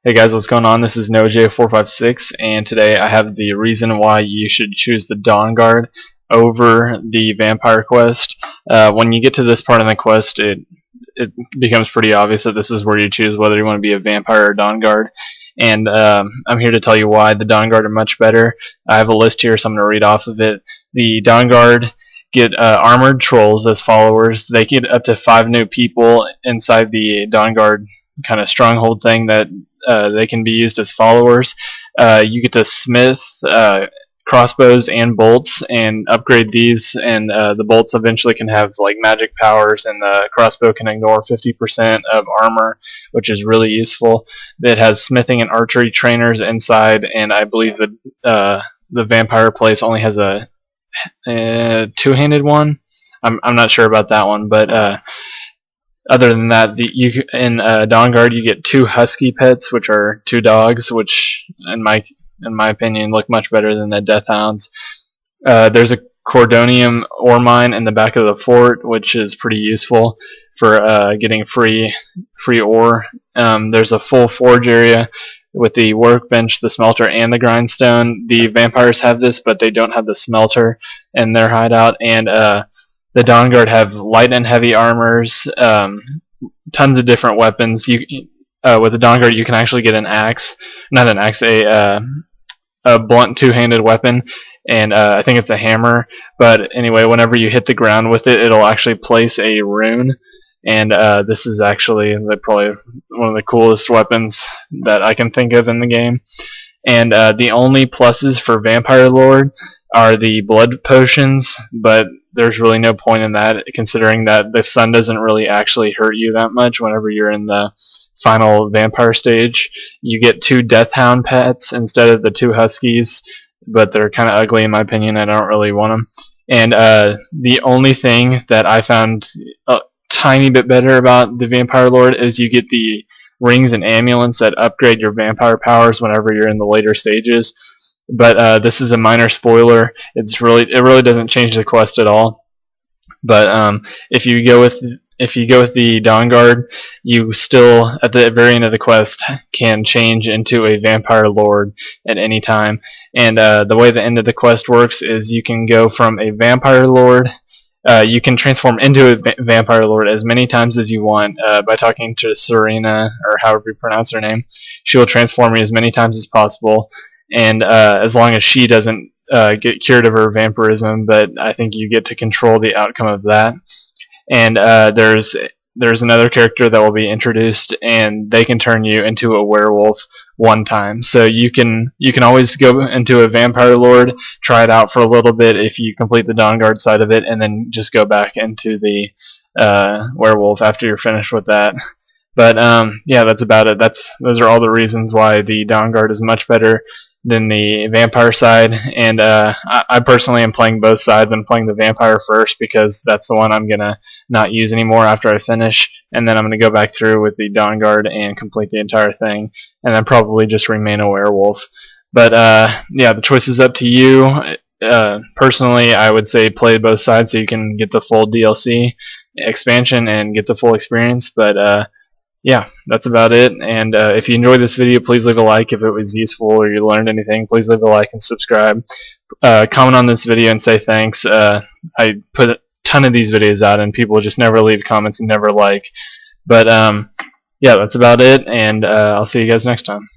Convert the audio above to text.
Hey guys, what's going on? This is NoJ456, and today I have the reason why you should choose the Dawnguard over the Vampire quest. When you get to this part of the quest, it becomes pretty obvious that this is where you choose whether you want to be a Vampire or Dawnguard. And I'm here to tell you why the Dawnguard are much better. I have a list here, so I'm going to read off of it. The Dawnguard get armored trolls as followers. They get up to 5 new people inside the Dawnguard kind of stronghold thing that they can be used as followers. You get to smith crossbows and bolts and upgrade these, and the bolts eventually can have like magic powers, and the crossbow can ignore 50% of armor, which is really useful. It has smithing and archery trainers inside, and I believe the vampire place only has a two-handed one. I'm not sure about that one, but other than that, in Dawnguard you get 2 husky pets, which are 2 dogs, which in my opinion look much better than the death hounds. There's a cordonium ore mine in the back of the fort, which is pretty useful for getting free ore. There's a full forge area with the workbench, the smelter, and the grindstone. The vampires have this, but they don't have the smelter in their hideout. And the Dawnguard have light and heavy armors, tons of different weapons. With the Dawnguard, you can actually get an axe, not an axe, a blunt two-handed weapon, and I think it's a hammer. But anyway, whenever you hit the ground with it, it'll actually place a rune. And this is actually probably one of the coolest weapons that I can think of in the game. And the only pluses for Vampire Lord are the blood potions, but there's really no point in that, considering that the sun doesn't really actually hurt you that much whenever you're in the final vampire stage. You get 2 death hound pets instead of the 2 huskies, but they're kind of ugly in my opinion. I don't really want them. And the only thing that I found a tiny bit better about the Vampire Lord is you get the rings and amulets that upgrade your vampire powers whenever you're in the later stages. But this is a minor spoiler. It really doesn't change the quest at all. But if you go with the Dawnguard, you still at the very end of the quest can change into a Vampire Lord at any time. And the way the end of the quest works is you can go from a Vampire Lord. You can transform into a Vampire Lord as many times as you want by talking to Serena, or however you pronounce her name. She will transform you as many times as possible. And as long as she doesn't get cured of her vampirism, but I think you get to control the outcome of that. And there's another character that will be introduced, and they can turn you into a werewolf one time. So you can always go into a Vampire Lord, try it out for a little bit if you complete the Dawnguard side of it, and then just go back into the werewolf after you're finished with that. But yeah, that's about it. Those are all the reasons why the Dawnguard is much better than the vampire side. And I personally am playing both sides. I'm playing the vampire first because that's the one I'm gonna not use anymore after I finish, and then I'm gonna go back through with the Dawnguard and complete the entire thing, and then probably just remain a werewolf. But yeah, the choice is up to you. Personally, I would say play both sides so you can get the full DLC expansion and get the full experience. But yeah, that's about it. And if you enjoyed this video, please leave a like. If it was useful or you learned anything, please leave a like and subscribe. Comment on this video and say thanks. I put a ton of these videos out and people just never leave comments and never like. But yeah, that's about it, and I'll see you guys next time.